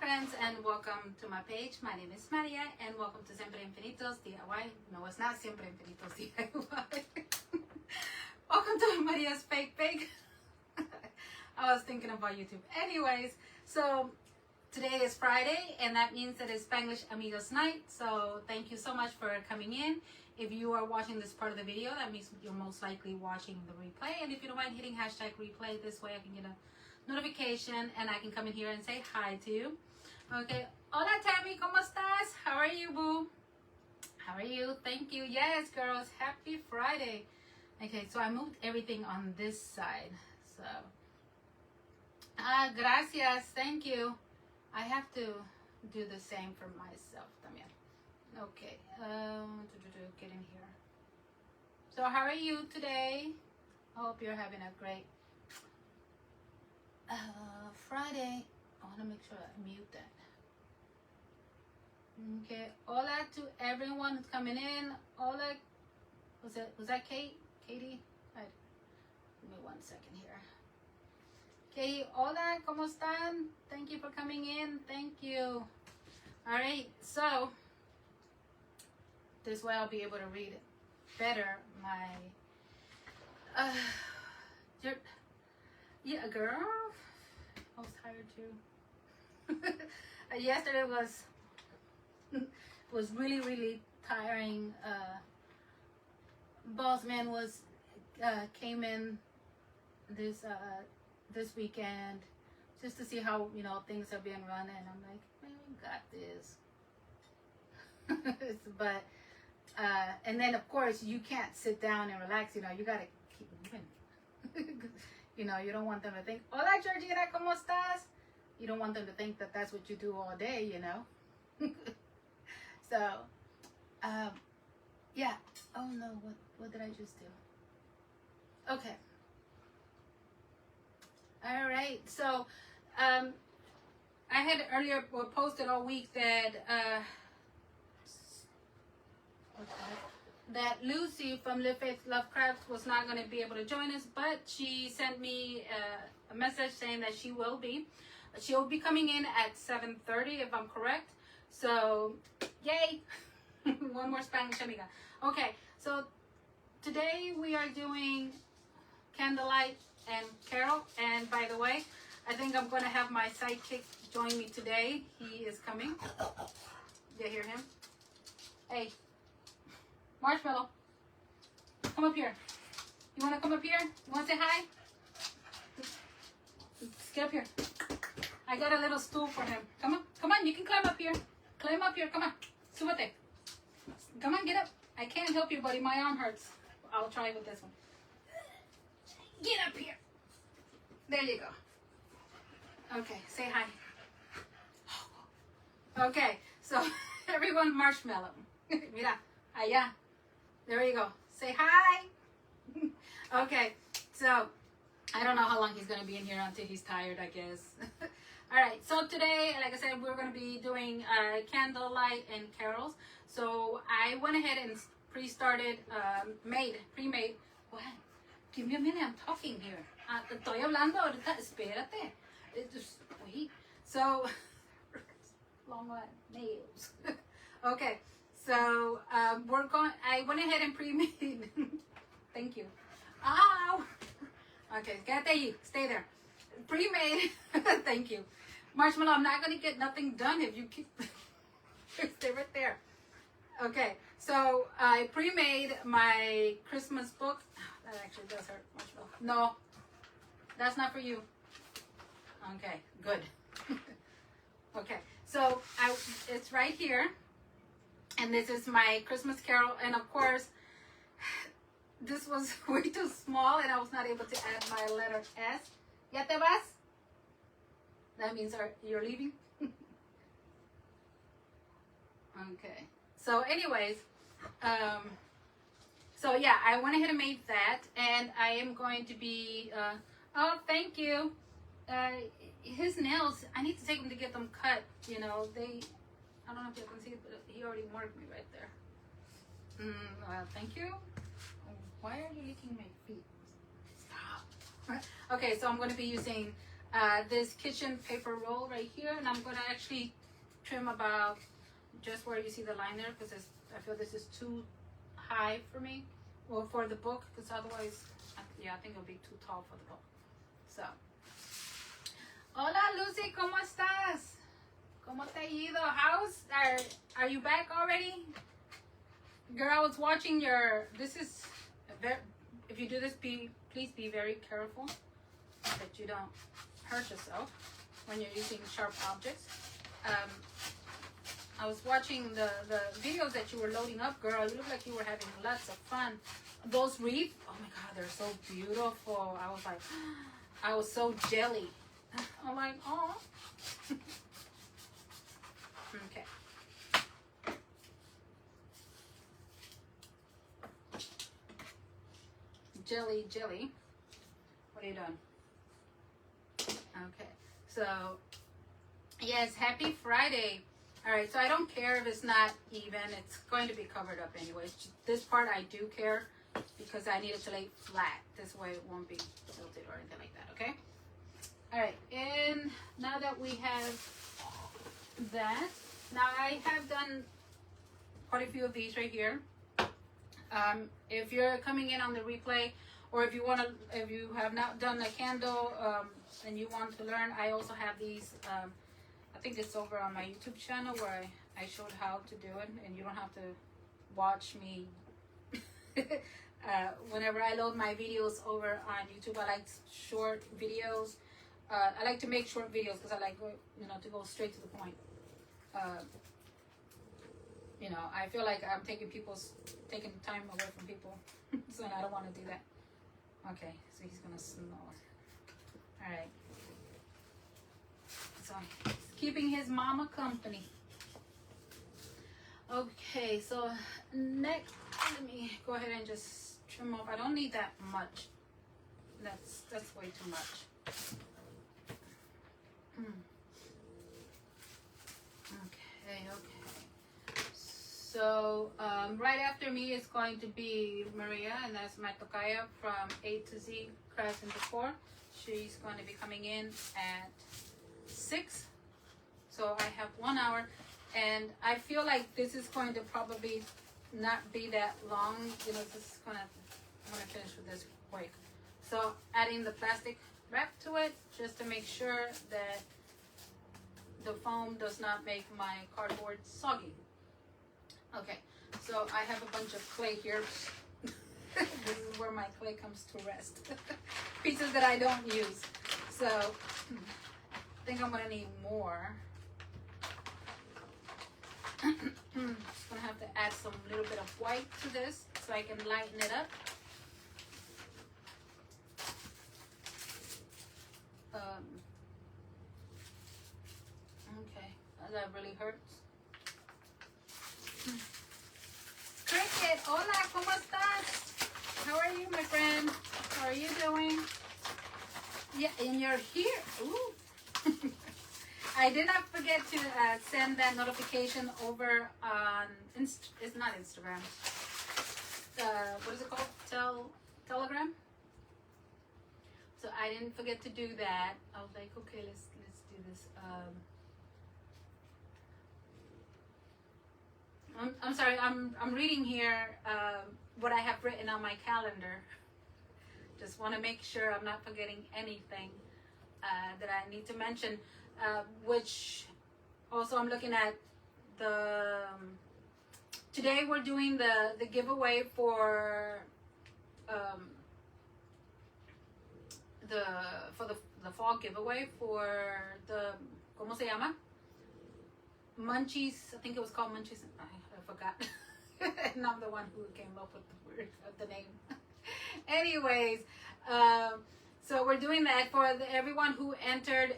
friends, and welcome to my page. My name is Maria, and welcome to Siempre Infinitos DIY. No, it's not Siempre Infinitos DIY. Welcome to Maria's Fake Pig. I was thinking about YouTube. Anyways, so today is Friday, and that means that it's Spanglish Amigos Night. So thank you so much for coming in. If you are watching this part of the video, that means you're most likely watching the replay. And if you don't mind hitting hashtag replay, this way I can get a notification and I can come in here and say hi to you. Okay. Hola, Tammy. ¿Cómo estás? How are you, boo? How are you? Thank you. Yes, girls. Happy Friday. Okay, so I moved everything on this side. So, gracias. Thank you. I have to do the same for myself también. Okay. Get in here. So, how are you today? I hope you're having a great Friday. I want to make sure I mute that. Okay. Hola to everyone who's coming in. Hola. Was that Kate? Katie? Give me 1 second here. Katie, hola, ¿cómo están? Thank you for coming in. Thank you. All right. So this way I'll be able to read it better. Yeah, girl. I was tired too. Yesterday was really tiring. Boss man came in this weekend just to see how things are being run, and I'm like, man, we got this. But and then of course you can't sit down and relax. You gotta keep moving. You don't want them to think, hola Georgina, ¿cómo estás? You don't want them to think that that's what you do all day, So, yeah. Oh no, what did I just do? Okay. All right. So, I had earlier posted all week that that Lucy from Live Faith Love Crafts was not going to be able to join us, but she sent me a message saying that she'll be coming in at 7:30 if I'm correct. So, yay! One more Spanish amiga. Okay, so today we are doing Candlelight and Carol. And by the way, I think I'm going to have my sidekick join me today. He is coming. You hear him? Hey. Marshmallow, come up here. You want to come up here? You want to say hi? Let's get up here. I got a little stool for him. Come on, you can climb up here. Climb up here, come on. Súbete. Come on, get up. I can't help you, buddy. My arm hurts. I'll try with this one. Get up here. There you go. Okay, say hi. Okay, so everyone marshmallow. Mira, allá. There you go. Say hi. Okay, so I don't know how long he's going to be in here until he's tired, I guess. All right, so today, like I said, we're going to be doing Candlelight and Carols. So I went ahead and pre-started, pre-made. What? Give me a minute, I'm talking here. Estoy hablando ahorita, espérate. Just wait. So, long nails. Okay. So I went ahead and pre-made. Thank you. Ow. Okay, quédate ahí. Stay there. Pre-made. Thank you. Marshmallow, I'm not going to get nothing done if you keep... Stay right there. Okay, so I pre-made my Christmas book. That actually does hurt, Marshmallow. No, that's not for you. Okay, good. Okay, so it's right here. And this is my Christmas Carol. And of course, this was way too small and I was not able to add my letter S. ¿Ya te vas? That means you're leaving? Okay. So anyways, so yeah, I went ahead and made that. And I am going to be, oh, thank you. His nails, I need to take him to get them cut. I don't know if you can see it, but he already marked me right there. Thank you. Why are you licking my feet? Stop. Okay, so I'm going to be using this kitchen paper roll right here, and I'm gonna actually trim about just where you see the line there, because I feel this is too high for me, well, for the book, because otherwise, yeah, I think it'll be too tall for the book. So, hola Lucy, ¿cómo estás? ¿Cómo te ha ido? Are you back already? Girl, I was watching this is, if you do this, please be very careful that you don't hurt yourself when you're using sharp objects. I was watching the videos that you were loading up, girl. You look like you were having lots of fun. Those wreaths, oh my God, they're so beautiful. I was like, I was so jelly. I'm like, oh. Okay. Jelly. What are you doing? Okay. So, yes, happy Friday. All right, so I don't care if it's not even. It's going to be covered up anyways. This part I do care because I need it to lay flat. This way it won't be tilted or anything like that, okay? All right, and now that we have that, now I have done quite a few of these right here. If you're coming in on the replay, or if you have not done a candle and you want to learn, I also have these. I think it's over on my YouTube channel where I showed how to do it, and you don't have to watch me. Whenever I load my videos over on YouTube, I like short videos. I like to make short videos because I like to go straight to the point. I feel like I'm taking time away from people, so I don't want to do that. Okay, so he's gonna snore. All right. So he's keeping his mama company. Okay, so next, let me go ahead and just trim off. I don't need that much. That's way too much. Okay. So right after me is going to be Maria, and that's my tocaya from A to Z Crafts and Decor. She's going to be coming in at 6. So I have 1 hour, and I feel like this is going to probably not be that long. This is I'm gonna finish with this quick. So adding the plastic wrap to it just to make sure that the foam does not make my cardboard soggy. Okay, so I have a bunch of clay here. This is where my clay comes to rest. Pieces that I don't use. So I think I'm gonna need more. Just gonna have to add some little bit of white to this so I can lighten it up. Okay, that really hurts. Cricket, hola, ¿cómo estás? How are you, my friend? How are you doing? Yeah, and you're here. Ooh. I did not forget to send that notification over on, it's not Instagram. What is it called? Telegram? So I didn't forget to do that. I was like, okay, let's do this. I'm sorry, I'm reading here what I have written on my calendar. Just want to make sure I'm not forgetting anything that I need to mention. Which also I'm looking at today we're doing the giveaway for the fall giveaway for the ¿cómo se llama? Munchies. I think it was called Munchies. I forgot. And I'm the one who came up with the name. Anyways, so we're doing that for everyone who entered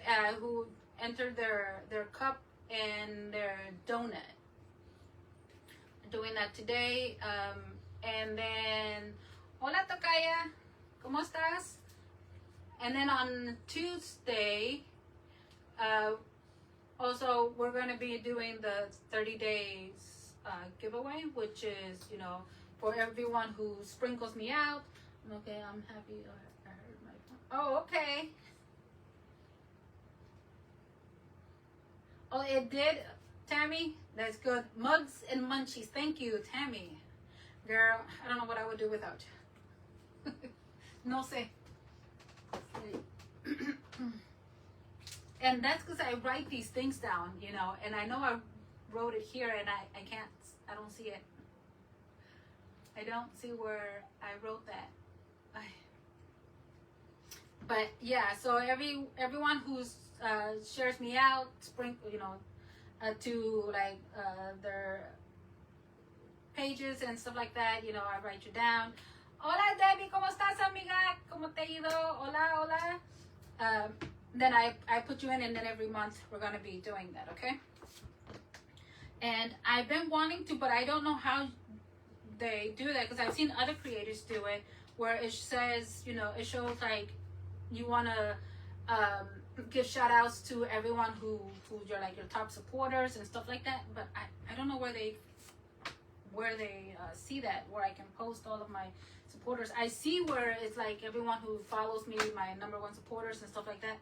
their cup and their donut. Doing that today. And then, hola tocaya, ¿cómo estás? And then on Tuesday, also we're going to be doing the 30 days giveaway, which is, for everyone who sprinkles me out. Okay, I'm happy. I heard my phone. Oh, okay. Oh, it did, Tammy. That's good. Mugs and munchies. Thank you, Tammy. Girl, I don't know what I would do without you. No sé. And that's because I write these things down, you know, and I know I wrote it here and I can't, I don't see it. I don't see where I wrote that. But yeah, so everyone who's shares me out, sprinkle, you know, to like their pages and stuff like that, you know, I write you down. Hola Debbie, ¿cómo estás, amiga? ¿Cómo te ha ido? Hola, hola. Then I put you in, and then every month we're gonna be doing that, okay? And I've been wanting to, but I don't know how they do that, because I've seen other creators do it, where it says, you know, it shows like you wanna give shout outs to everyone who's your like your top supporters and stuff like that, but I don't know where they see that, where I can post all of my supporters. I see where it's like everyone who follows me, my #1 supporters and stuff like that,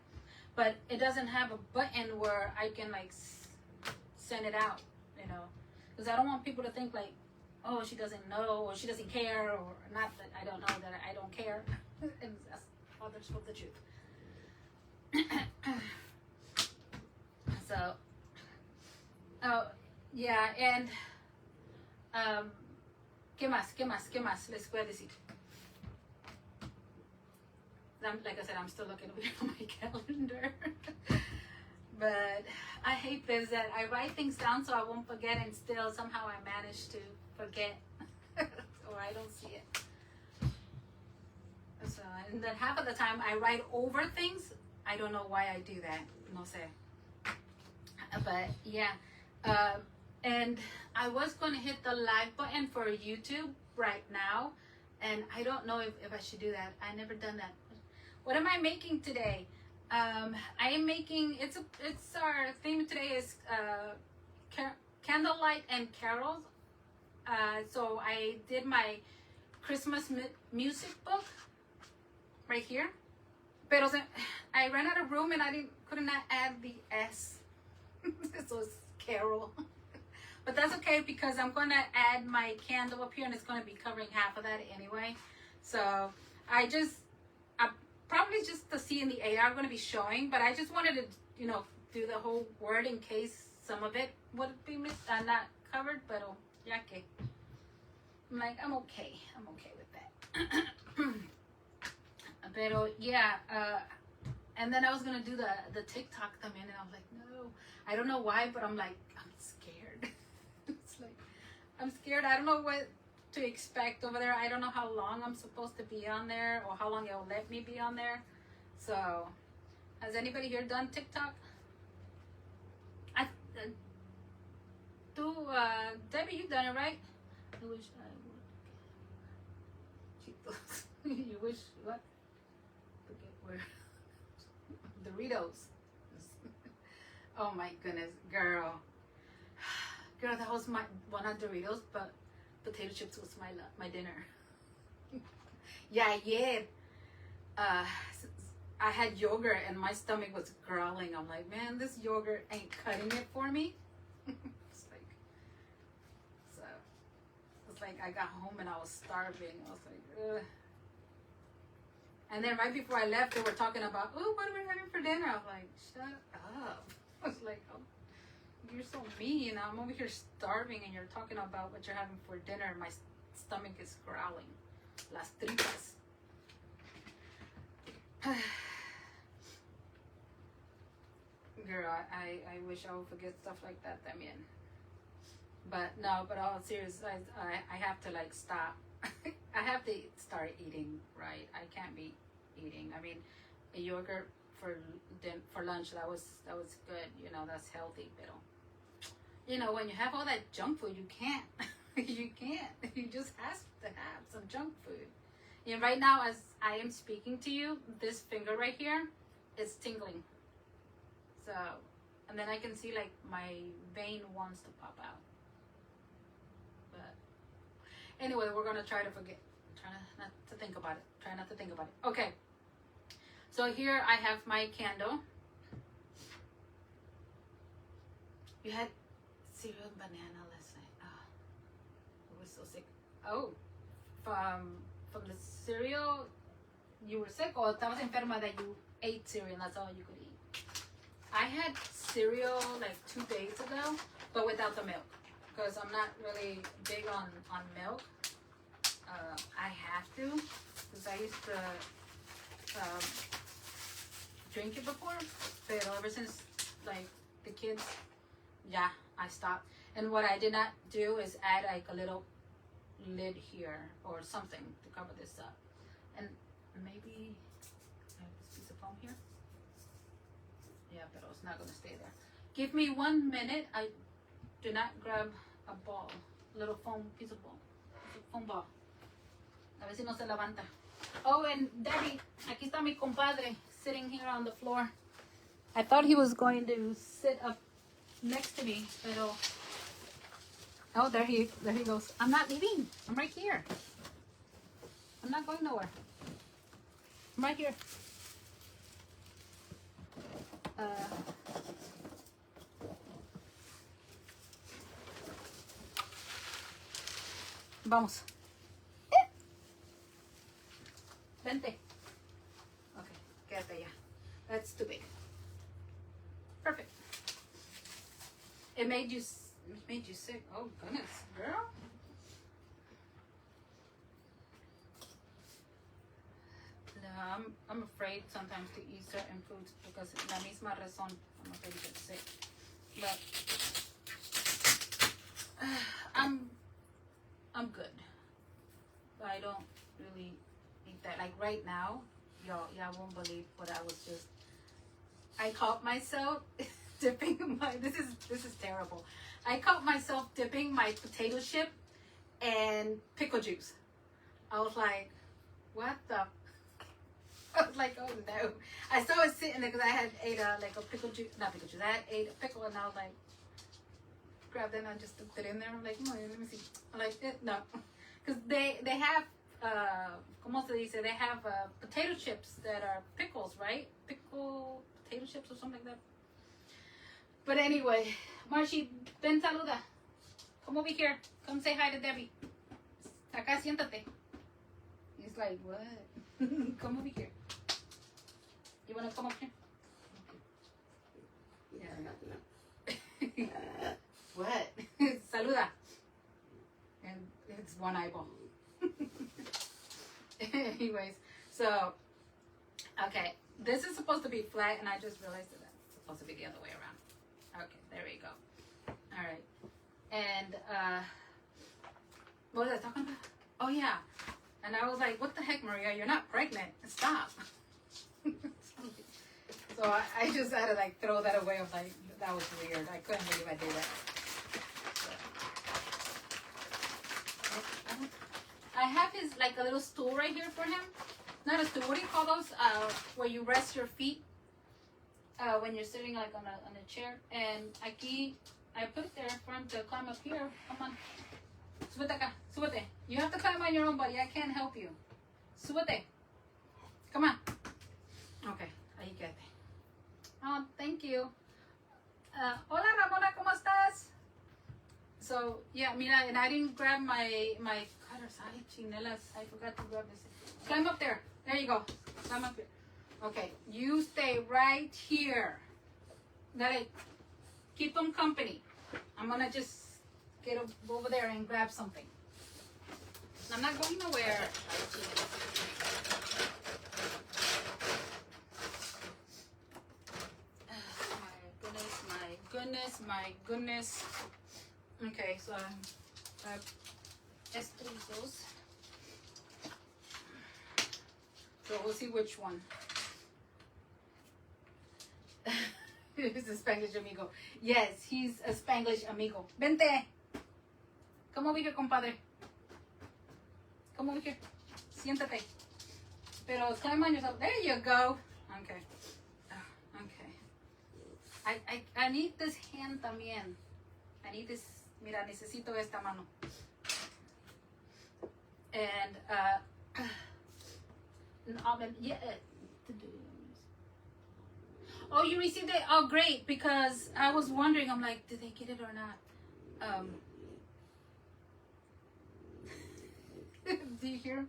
but it doesn't have a button where I can like send it out, you know, because I don't want people to think like, oh, she doesn't know, or she doesn't care, or not that I don't know that I don't care. And that's all the truth. So, oh yeah, and ¿qué más les puedo decir? Like I said, I'm still looking at my calendar. But I hate this, that I write things down so I won't forget, and still somehow I manage to forget, or I don't see it. So, and then half of the time I write over things. I don't know why I do that. No sé. But yeah. And I was going to hit the live button for YouTube right now, and I don't know if I should do that. I never done that. What am I making today? I am making, it's our theme today is candlelight and carols. So I did my Christmas music book right here. Pero I ran out of room and I couldn't add the S. So it's carol. But that's okay, because I'm going to add my candle up here, and it's going to be covering half of that anyway. So probably just the C and the A are going to be showing, but I just wanted to, you know, do the whole word in case some of it would be not covered, but ya que. I'm like, I'm okay with that. Pero yeah, and then I was going to do the TikTok them in, and I was like, no, I don't know why, but I'm like, I'm scared. It's like, I'm scared. I don't know what to expect over there. I don't know how long I'm supposed to be on there, or how long it'll let me be on there. So, has anybody here done TikTok? Debbie, you've done it, right? I wish I would. You wish what? Forget where. Doritos. Oh my goodness, girl, that was my one of Doritos, but potato chips was my dinner. Yeah, yeah. I had yogurt and my stomach was growling. I'm like, man, this yogurt ain't cutting it for me. It's like I got home and I was starving. I was like, ugh. And then right before I left, they were talking about, oh, what are we having for dinner? I was like, shut up. I was like, oh, you're so mean. I'm over here starving, and you're talking about what you're having for dinner. My stomach is growling. Las tripas. Girl, I wish I would forget stuff like that, también. But no, but all serious, I have to like stop. I have to start eating right. I can't be eating. I mean, a yogurt for lunch, that was good. You know, that's healthy. But you know, when you have all that junk food, you can't. You can't. You just have to have some junk food. And right now, as I am speaking to you, this finger right here is tingling. So, and then I can see like my vein wants to pop out. But anyway, we're gonna try to forget. Try not to think about it. Try not to think about it. Okay. So here I have my candle. You had cereal and banana last night. Oh, I was so sick. Oh, from the cereal, you were sick, or estabas enferma that you ate cereal and that's all you could eat? I had cereal like 2 days ago, but without the milk, because I'm not really big on milk. I have to, because I used to drink it before, but ever since like the kids, yeah, I stopped. And what I did not do is add like a little lid here or something to cover this up. And maybe I have this piece of foam here. Yeah, but it's not gonna stay there. Give me 1 minute. I do not grab a ball, little foam piece of ball, foam ball. A ver si no se levanta. Oh, and Debbie, aquí está mi compadre sitting here on the floor. I thought he was going to sit up next to me, pero oh, there he goes. I'm not leaving. I'm right here. I'm not going nowhere. I'm right here. Vamos. Vente. Okay, quédate ya. That's too big. Perfect. It made you sick. Oh goodness, girl. No, I'm afraid sometimes to eat certain foods because la misma razón I'm afraid to get sick. But I'm good. But I don't really eat that. Like right now, y'all won't believe what I was just. I caught myself dipping my. This is terrible. I caught myself dipping my potato chip and pickle juice. I was like, what the? I was like, oh no. I saw it sitting there because I had ate a pickle juice, not pickle juice. I had ate a pickle and I was like, grabbed it and I just put it in there. I'm like, let me see. I'm like, no, because they have como se dice? They have potato chips that are pickles, right? Pickle potato chips or something like that. But anyway, Marcy, ven saluda. Come over here. Come say hi to Debbie. Acá siéntate. He's like, what? Come over here. You want to come up here? Yeah. What? Saluda. And it's one eyeball. Anyways, so, okay. This is supposed to be flat, and I just realized that it's supposed to be the other way around. Okay, there we go. All right. And, what was I talking about? Oh, yeah. And I was like, what the heck, Maria? You're not pregnant. Stop. So I just had to like throw that away. I was like, that was weird. I couldn't believe I did that. I have his like a little stool right here for him. Not a stool. What do you call those? Where you rest your feet when you're sitting like on a chair. And aquí I put it there for him to climb up here. Come on. Súbete acá. Súbete. You have to climb on your own, buddy. I can't help you. Súbete. Come on. Okay. Ahí quédate. Oh, thank you. Hola, Ramona. ¿Cómo estás? So, yeah, mira, and I didn't grab my cutters. Ay, chinelas. I forgot to grab this. Climb up there. There you go. Climb up here. Okay. You stay right here. Dale. Keep them company. I'm going to just get over there and grab something. I'm not going nowhere. My goodness. Okay, so I have estrellos. So we'll see which one. He's a Spanglish amigo. Yes, he's a Spanglish amigo. Vente. Come over here, compadre. Come over here. Siéntate. Pero climb on yourself. There you go. Okay. Okay. I need this hand también. I need this. Mira, necesito esta mano. And, yeah. Oh, you received it? Oh, great. Because I was wondering, I'm like, did they get it or not? Do you hear?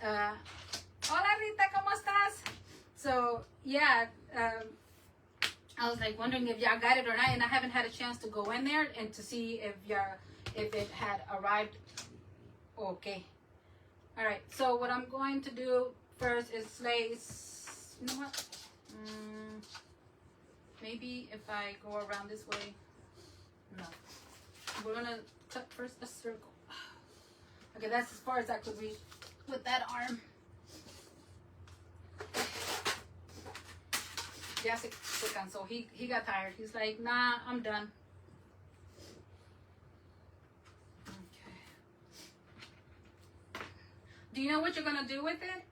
Hola Rita, ¿cómo estás? So yeah, I was like wondering if y'all got it or not, and I haven't had a chance to go in there and to see if it had arrived. Okay. All right. So what I'm going to do first is place. You know what? Maybe if I go around this way. No. We're gonna cut first a circle. Okay, that's as far as I could reach with that arm. Ya se cansó. He got tired. He's like, nah, I'm done. Okay. Do you know what you're gonna do with it,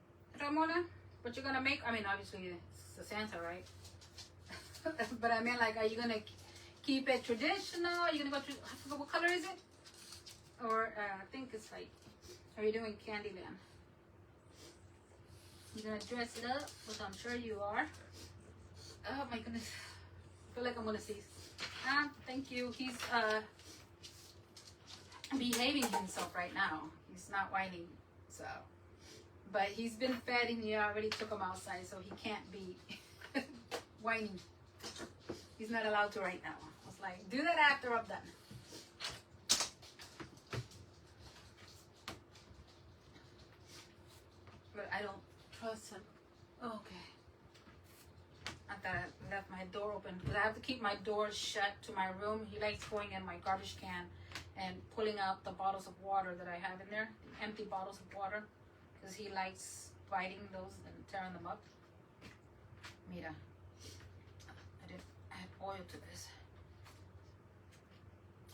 Ramona? What you're gonna make? I mean, obviously it's a Santa, right? But I mean, like, are you gonna keep it traditional? Are you gonna go to, I forgot, what color is it? Or I think it's like, are you doing Candyland? You're gonna dress it up, which I'm sure you are. Oh my goodness. I feel like I'm gonna sneeze. Thank you. He's behaving himself right now. He's not whining. So, but he's been fed and you already took him outside, so he can't be whining. He's not allowed to right now. I was like, do that after I'm done. But I don't trust him. Okay. I thought I left my door open because I have to keep my door shut to my room. He likes going in my garbage can and pulling out the bottles of water that I have in there, the empty bottles of water, because he likes biting those and tearing them up. Mira, I didn't add oil to this.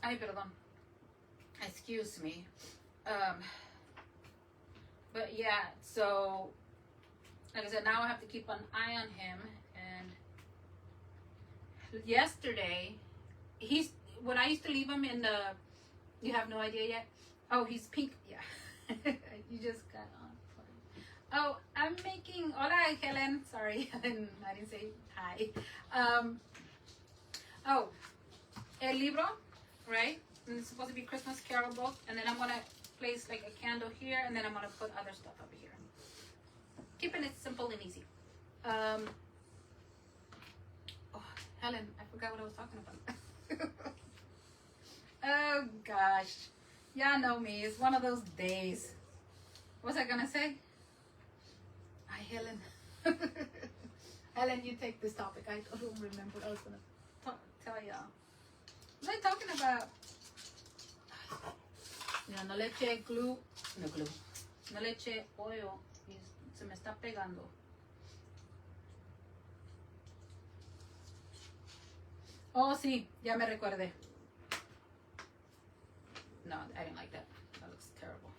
Ay, perdón. Excuse me. But yeah, so like I said, now I have to keep an eye on him. And yesterday, when I used to leave him in the, you have no idea yet? Oh, he's pink. Yeah. You just got on. Oh, I'm making, hola Helen. Sorry, I didn't say hi. Oh, El Libro, right? And it's supposed to be Christmas Carol book. And then I'm going to place like a candle here, and then I'm going to put other stuff over here. Keeping it simple and easy. Oh, Helen, I forgot what I was talking about. Oh gosh, y'all know me. It's one of those days. What was I gonna say? Hi, Helen. Helen, you take this topic. I don't remember what I was gonna tell y'all. What was I talking about? Mira, no le eché glue. No le eché oil. Y se me está pegando. Oh, sí, ya me recuerde. No, I didn't like that. That looks terrible.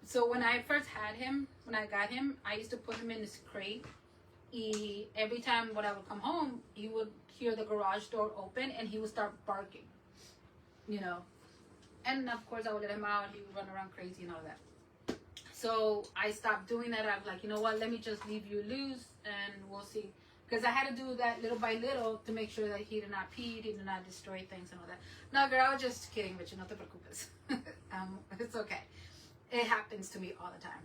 So when I first had him, when I got him, I used to put him in this crate. Every time when I would come home, he would hear the garage door open and he would start barking, you know. And of course I would let him out. He would run around crazy and all that. So I stopped doing that. I was like, you know what, let me just leave you loose and we'll see. Because I had to do that little by little to make sure that he did not pee, he did not destroy things and all that. No, girl, I was just kidding with you. No te preocupes. It's okay. It happens to me all the time.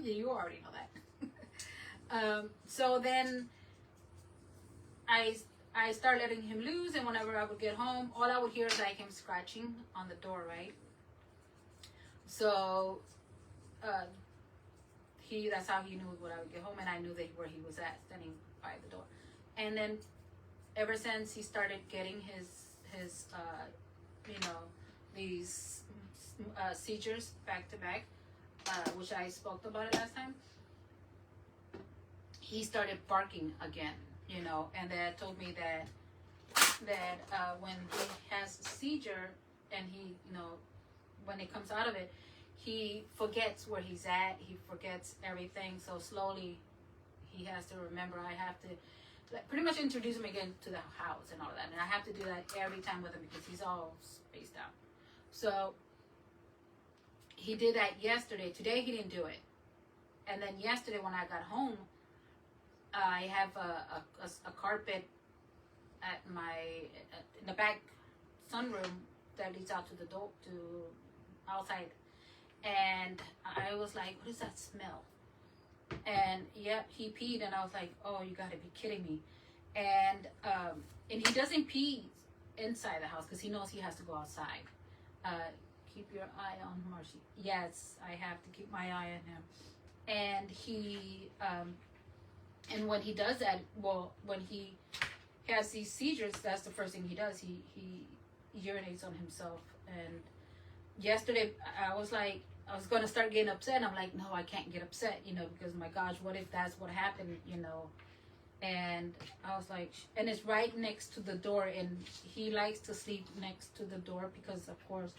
You already know that. So then I started letting him loose, and whenever I would get home, all I would hear is like him scratching on the door, right? So that's how he knew when I would get home, and I knew where he was at, standing by the door. And then ever since he started getting his these seizures back to back, which I spoke about it last time, he started barking again, you know, and that told me that when he has a seizure and he, you know, when it comes out of it, he forgets where he's at, he forgets everything, so slowly he has to remember. I have to pretty much introduce him again to the house and all that, and I have to do that every time with him because he's all spaced out. So he did that yesterday. Today he didn't do it. And then yesterday when I got home, I have a carpet at my in the back sunroom that leads out to the door to outside, and I was like, "What is that smell?" And yep, he peed, and I was like, "Oh, you got to be kidding me!" And he doesn't pee inside the house because he knows he has to go outside. Keep your eye on Marshy. Yes, I have to keep my eye on him. And he and when he does that, well, when he has these seizures, that's the first thing he does. He urinates on himself. And yesterday I was like, I was gonna start getting upset. And I'm like, no, I can't get upset, because my gosh, what if that's what happened, And I was like, and it's right next to the door, and he likes to sleep next to the door because, of course,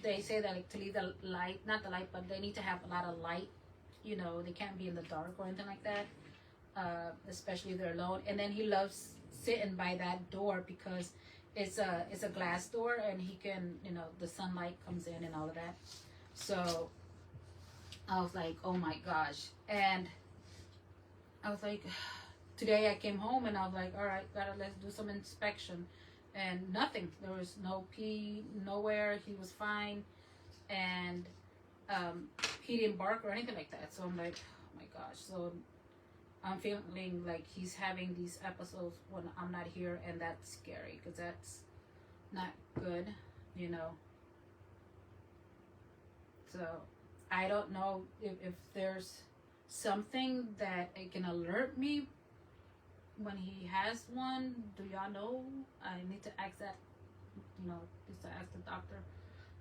they say that like, to leave the light, not the light, but they need to have a lot of light. They can't be in the dark or anything like that, especially if they're alone. And then he loves sitting by that door because it's a glass door, and he can, the sunlight comes in and all of that. So I was like, oh my gosh. And I was like, today I came home and I was like, all right, let's do some inspection. And nothing. There was no pee nowhere. He was fine. And he didn't bark or anything like that. So I'm like, oh my gosh. So I'm feeling like he's having these episodes when I'm not here, and that's scary because that's not good, So I don't know if there's something that it can alert me when he has one. Do y'all know? I need to ask that, just to ask the doctor,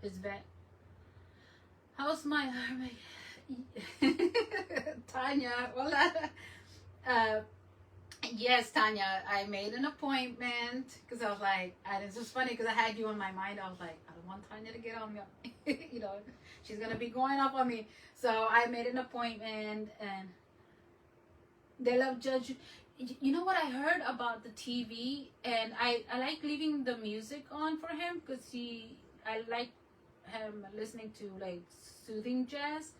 his vet. How's my Tanya? Hola. Yes, Tanya, I made an appointment because I was like, and it's just funny because I had you in my mind. I was like, I don't want Tanya to get on me. She's going to be going up on me. So I made an appointment, and they love judge. You know what I heard about the TV? And I like leaving the music on for him because I like him listening to like soothing jazz.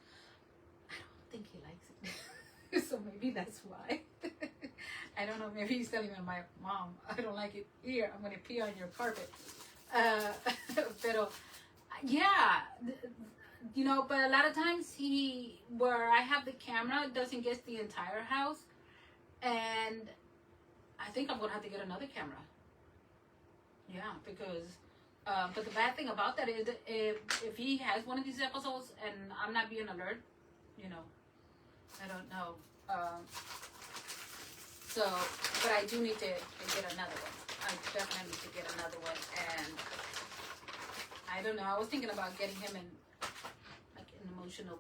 I don't think he likes it. So maybe that's why. I don't know. Maybe he's telling me, my mom, I don't like it here. I'm going to pee on your carpet. Pero, yeah, but a lot of times where I have the camera, doesn't get the entire house. And I think I'm going to have to get another camera. Yeah, because, but the bad thing about that is that if he has one of these episodes and I'm not being alert, I don't know. But I do need to get another one. I definitely need to get another one. And I don't know. I was thinking about getting him like an emotional,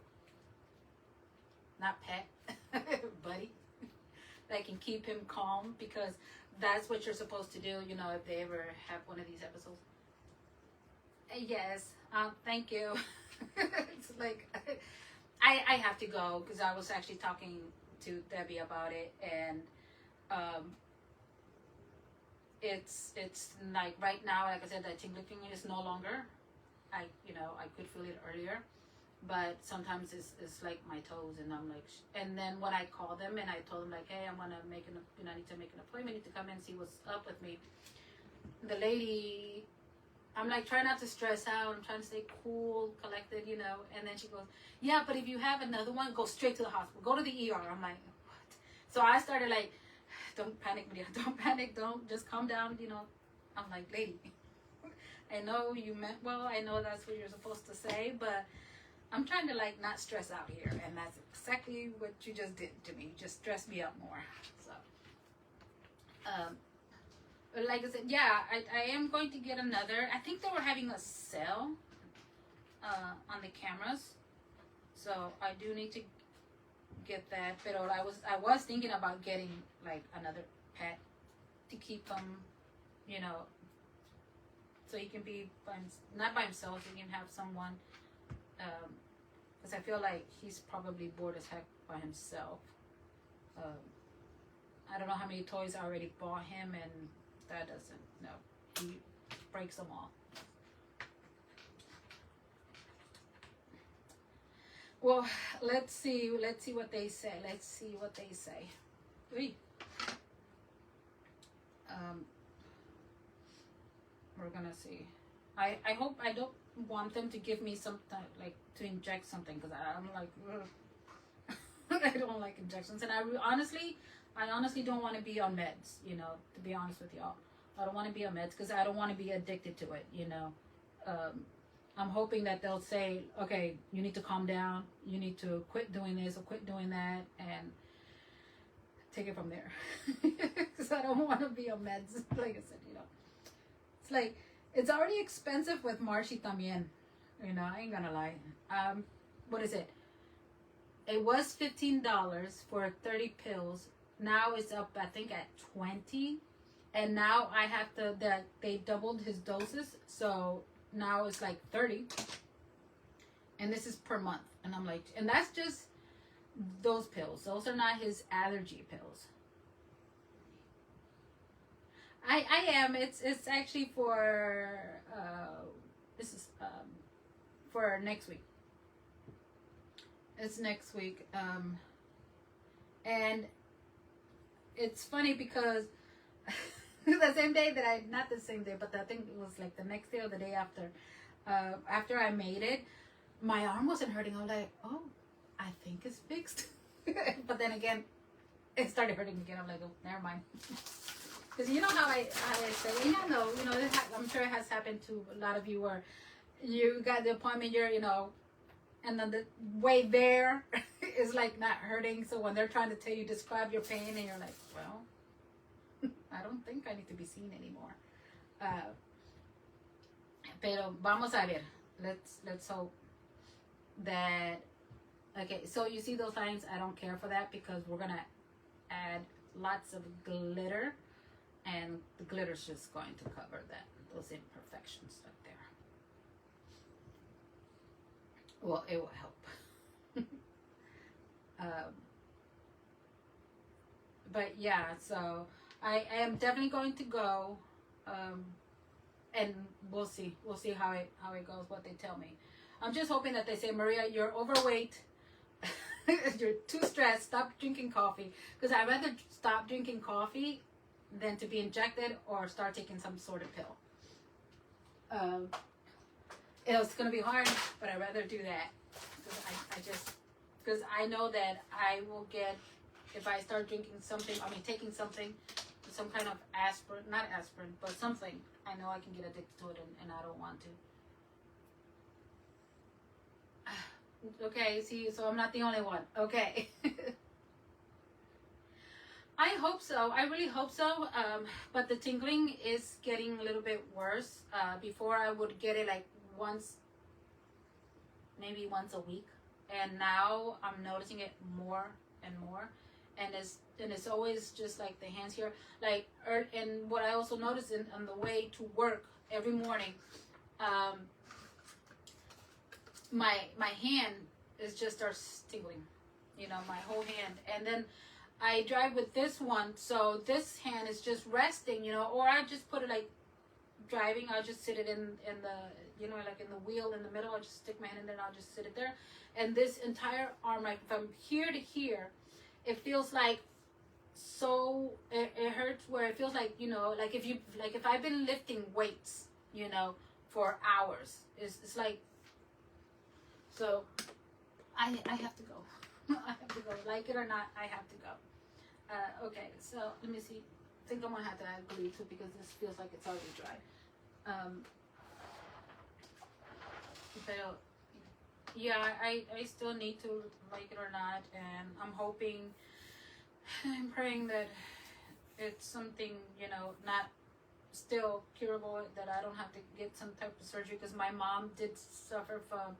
not pet, buddy, that can keep him calm, because that's what you're supposed to do, if they ever have one of these episodes. Yes. Thank you. It's like, I have to go because I was actually talking to Debbie about it, and it's like right now, like I said, that tingling is no longer. I could feel it earlier, but sometimes it's like my toes, and I'm like, and then when I call them and I told them like, hey, I'm gonna I need to make an appointment, need to come in and see what's up with me. The lady, I'm like, try not to stress out. I'm trying to stay cool, collected, and then she goes, yeah, but if you have another one, go straight to the hospital, go to the ER. I'm like, what? So I started like, don't panic, Maria. Don't panic. Don't, just calm down. I'm like, lady, I know you meant well. I know that's what you're supposed to say, but I'm trying to like not stress out here. And that's exactly what you just did to me. You just stressed me out more. So, like I said, yeah, I am going to get another. I think they were having a sale on the cameras. So I do need to get that. But I was thinking about getting like another pet to keep him, so he can be not by himself. He can have someone, because I feel like he's probably bored as heck by himself. I don't know how many toys I already bought him, and that doesn't. No, he breaks them all. Well, let's see what they say. Let's see what they say. Uy. We're gonna see. I hope I don't want them to give me something like to inject something, because I'm like I don't like injections, and I honestly don't want to be on meds. You know, to be honest with y'all, I don't want to be on meds because I don't want to be addicted to it. You know, I'm hoping that they'll say, okay, you need to calm down, you need to quit doing this or quit doing that, and take it from there. Because I don't want to be on meds. Like I said, you know, it's like it's already expensive with Marcy también. You know, I ain't gonna lie. What is it? It was $15 for 30 pills. Now it's up, I think, at 20. And now I have to, they doubled his doses. So now it's like 30. And this is per month. And I'm like, and that's just those pills. Those are not his allergy pills. I am. It's actually for, this is for next week. It's next week. And it's funny because the same day that not the same day, but I think it was like the next day or the day after I made it, my arm wasn't hurting. I was like, oh, I think it's fixed. But then again, it started hurting again. I'm like, oh, never mind. Because you know how I say, and I know, you know, I'm sure it has happened to a lot of you where you got the appointment, you're, you know, and then the way there is like not hurting. So when they're trying to tell you, describe your pain, and you're like, well, I don't think I need to be seen anymore. Pero vamos a ver. Let's hope that, okay, so you see those lines? I don't care for that because we're going to add lots of glitter, and the glitter's just going to cover those imperfections right there. Well, it will help. But yeah, so I am definitely going to go, and we'll see how it goes, what they tell me. I'm just hoping that they say, Maria, you're overweight, you're too stressed, stop drinking coffee, because I'd rather stop drinking coffee than to be injected or start taking some sort of pill. It's going to be hard, but I'd rather do that. Because I know that I will get, if I start drinking something, taking something, some kind of not aspirin, but something, I know I can get addicted to it, and I don't want to. Okay, see, so I'm not the only one. Okay. I hope so. I really hope so. But the tingling is getting a little bit worse. Before I would get it like maybe once a week, and now I'm noticing it more and more. And it's always just like the hands here, like, and what I also notice on the way to work every morning, my hand is just starts tingling, you know, my whole hand. And then I drive with this one, so this hand is just resting, you know, or I just put it like driving, I'll just sit it in the, you know, like in the wheel in the middle, I'll just stick my hand in there and I'll just sit it there. And this entire arm, like from here to here, it feels like, so it hurts where it feels like, you know, like if I've been lifting weights, you know, for hours, it's like, so I have to go. I have to go, like it or not, I have to go. Okay, so let me see. I think I'm gonna have to add glue too, because this feels like it's already dry. But yeah, I still need to, like it or not, and I'm praying that it's something, you know, not still curable, that I don't have to get some type of surgery, because my mom did suffer from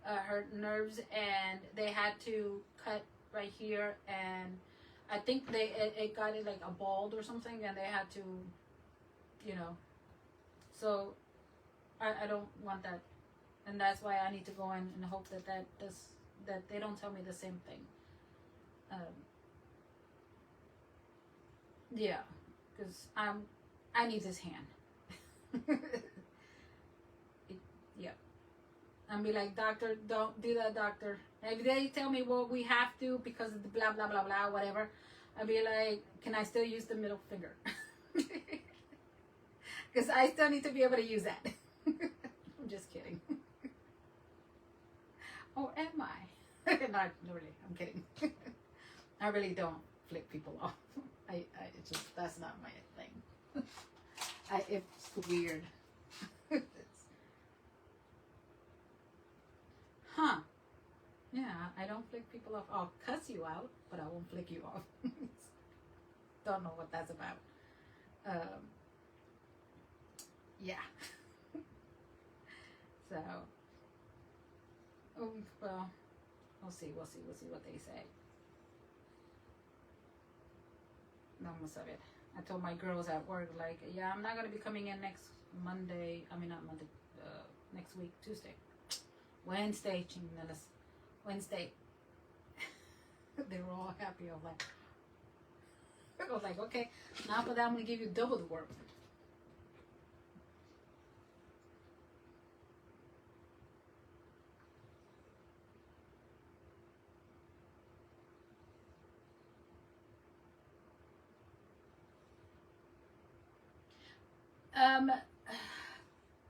her nerves, and they had to cut right here, and I think it got it like a bald or something, and they had to, you know, so I don't want that, and that's why I need to go in and hope that they don't tell me the same thing. Yeah, because I need this hand. Yeah, and be like, doctor, don't do that, doctor. And if they tell me, well, we have to because of the blah, blah, blah, blah, whatever, I'd be like, can I still use the middle finger? Because I still need to be able to use that. I'm just kidding. Or am I? Not really, I'm kidding. I really don't flick people off. It's just, that's not my thing. It's weird. Huh. Yeah, I don't flick people off. I'll cuss you out, but I won't flick you off. Don't know what that's about. Yeah. So, well, we'll see what they say. Vamos a ver. I told my girls at work, like, yeah, I'm not going to be coming in next Monday. I mean, not Monday, next week, Tuesday. Wednesday, chingadas. Wednesday. They were all happy. I was like, okay, now for that, I'm going to give you double the work.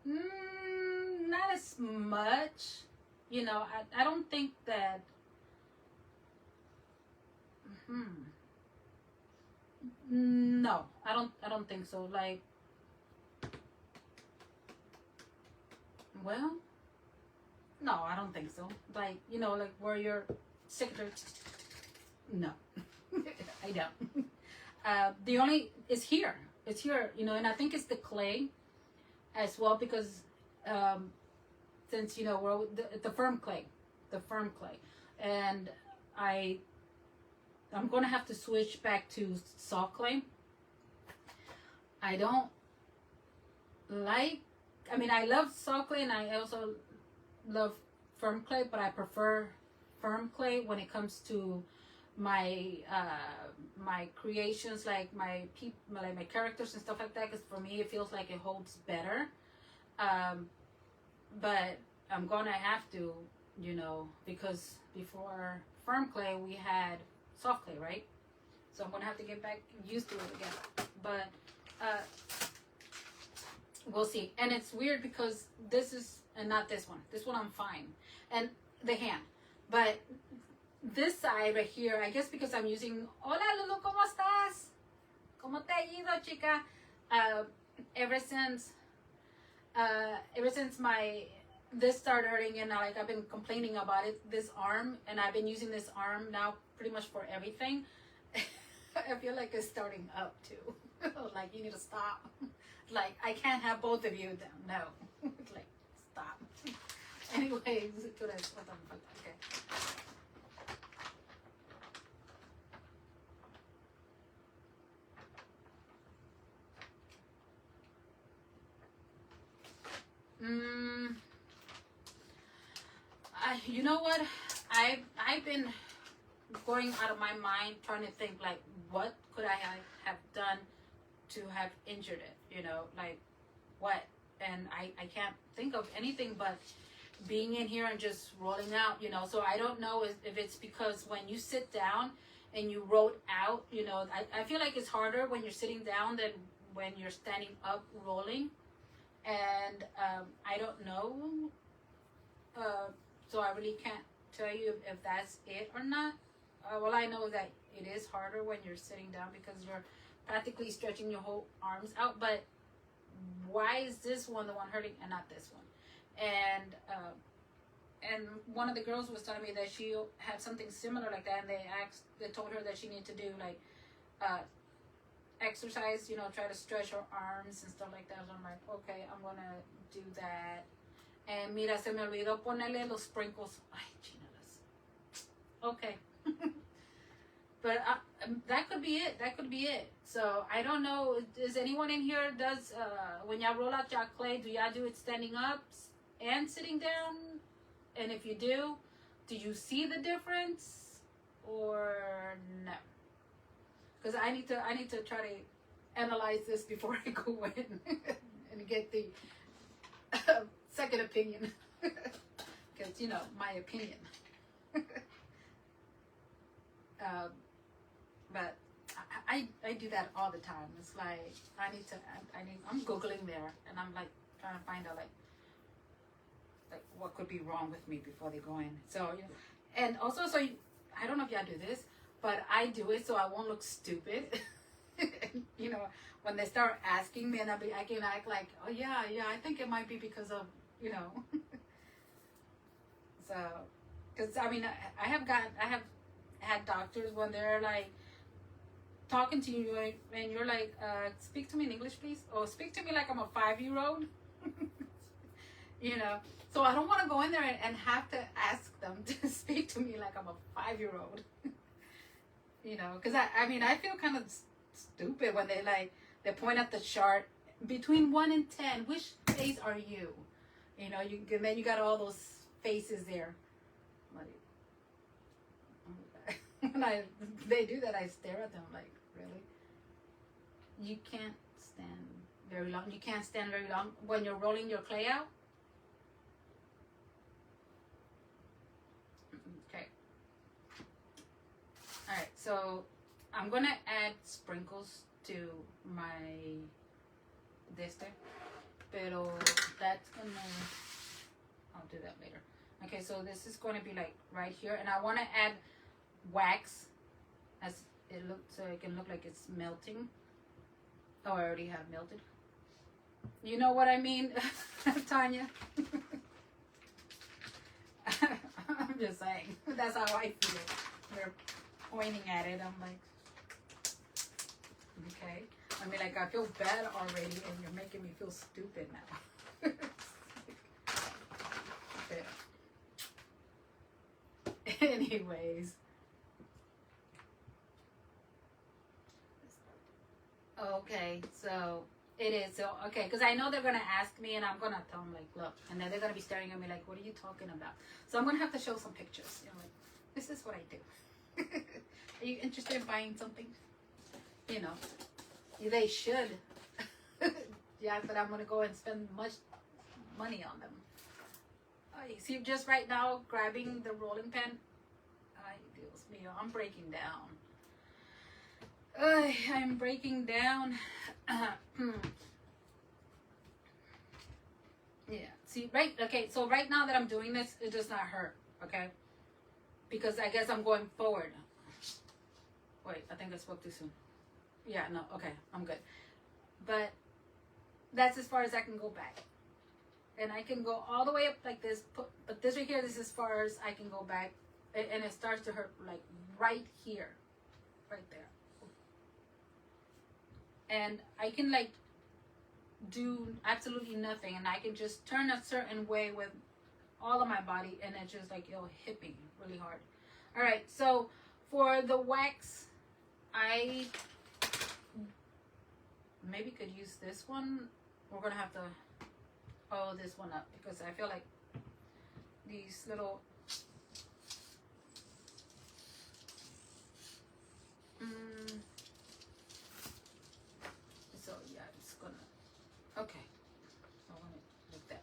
Not as much. You know, I don't think that. No, I don't think so. Like, well, no, I don't think so. Like, you know, like where you're sick of it. No, I don't. The only it's here. It's here, you know, and I think it's the clay as well because since you know we're the firm clay, and I'm gonna have to switch back to soft clay. I don't like. I mean, I love soft clay, and I also love firm clay, but I prefer firm clay when it comes to my my creations, like my characters and stuff like that. Because for me, it feels like it holds better. But I'm gonna have to, you know, because before firm clay we had soft clay, right? So I'm gonna have to get back used to it again. But we'll see. And it's weird because this is, and not this one. This one I'm fine. And the hand. But this side right here, I guess because I'm using, hola Lulu, ¿cómo estás? ¿Cómo te ha ido, chica? Ever since this started hurting and like I've been complaining about it, this arm, and I've been using this arm now pretty much for everything. I feel like it's starting up too. Like, you need to stop. Like, I can't have both of you. No. Like, stop. Anyways, okay. You know what? I've been going out of my mind trying to think like what could I have done to have injured it, you know, like what? And I can't think of anything but being in here and just rolling out, you know. So I don't know if it's because when you sit down and you roll out, you know, I feel like it's harder when you're sitting down than when you're standing up rolling. And I don't know. So I really can't tell you if that's it or not. Well, I know that it is harder when you're sitting down because you're practically stretching your whole arms out. But why is this one the one hurting and not this one? And one of the girls was telling me that she had something similar like that, and they told her that she needed to do like exercise, you know, try to stretch her arms and stuff like that. So I'm like, okay, I'm gonna do that. And mira, se me olvidó ponerle los sprinkles. Ay, chinadas. Okay. But that could be it. That could be it. So I don't know. Is anyone in here does when y'all roll out y'all clay, do y'all do it standing up and sitting down? And if you do you see the difference or no? Because I need to try to analyze this before I go in and get the second opinion. because you know my opinion. But I do that all the time. It's like I'm googling there, and I'm like trying to find out like what could be wrong with me before they go in. So you know, and also I don't know if y'all do this, but I do it so I won't look stupid. You know, when they start asking me, and I can act like, oh yeah, I think it might be because of, you know. So, because I mean, I have had doctors when they're like talking to you and you're like, speak to me in English, please, or speak to me like I'm a 5-year-old. You know, so I don't want to go in there and have to ask them to speak to me like I'm a 5-year-old. You know, because I mean, I feel kind of stupid when they point at the chart between 1 and 10. Which face are you? You know, and then you got all those faces there. Like, when they do that, I stare at them like, really? You can't stand very long. You can't stand very long when you're rolling your clay out. Okay. All right, so I'm gonna add sprinkles to my pero that's gonna, I'll do that later. Okay, so this is going to be like right here, and I want to add wax as it looks, so it can look like it's melting. Oh, I already have melted. You know what I mean, Tanya? I'm just saying, that's how I feel. You're pointing at it, I'm like, okay. I mean, like, I feel bad already, and you're making me feel stupid now. Anyways. Okay, so it is. So, okay, because I know they're going to ask me, and I'm going to tell them, like, look. And then they're going to be staring at me like, what are you talking about? So I'm going to have to show some pictures. You know, like, this is what I do. Are you interested in buying something? You know, they should. Yeah, but I'm going to go and spend much money on them. See, just right now, grabbing the rolling pin. Ay, Dios mío, I'm breaking down. I'm breaking down. Yeah, see, right, okay, so right now that I'm doing this, it does not hurt, okay? Because I guess I'm going forward. Wait, I think I spoke too soon. Yeah, no, okay, I'm good. But that's as far as I can go back. And I can go all the way up like this, but this right here, this is as far as I can go back. And it starts to hurt like right here, right there. And I can like do absolutely nothing, and I can just turn a certain way with all of my body, and it's just like it'll hit me really hard. All right, so for the wax, I maybe could use this one. We're gonna have to oil this one up because I feel like these little so yeah, it's gonna, okay, I want it like that.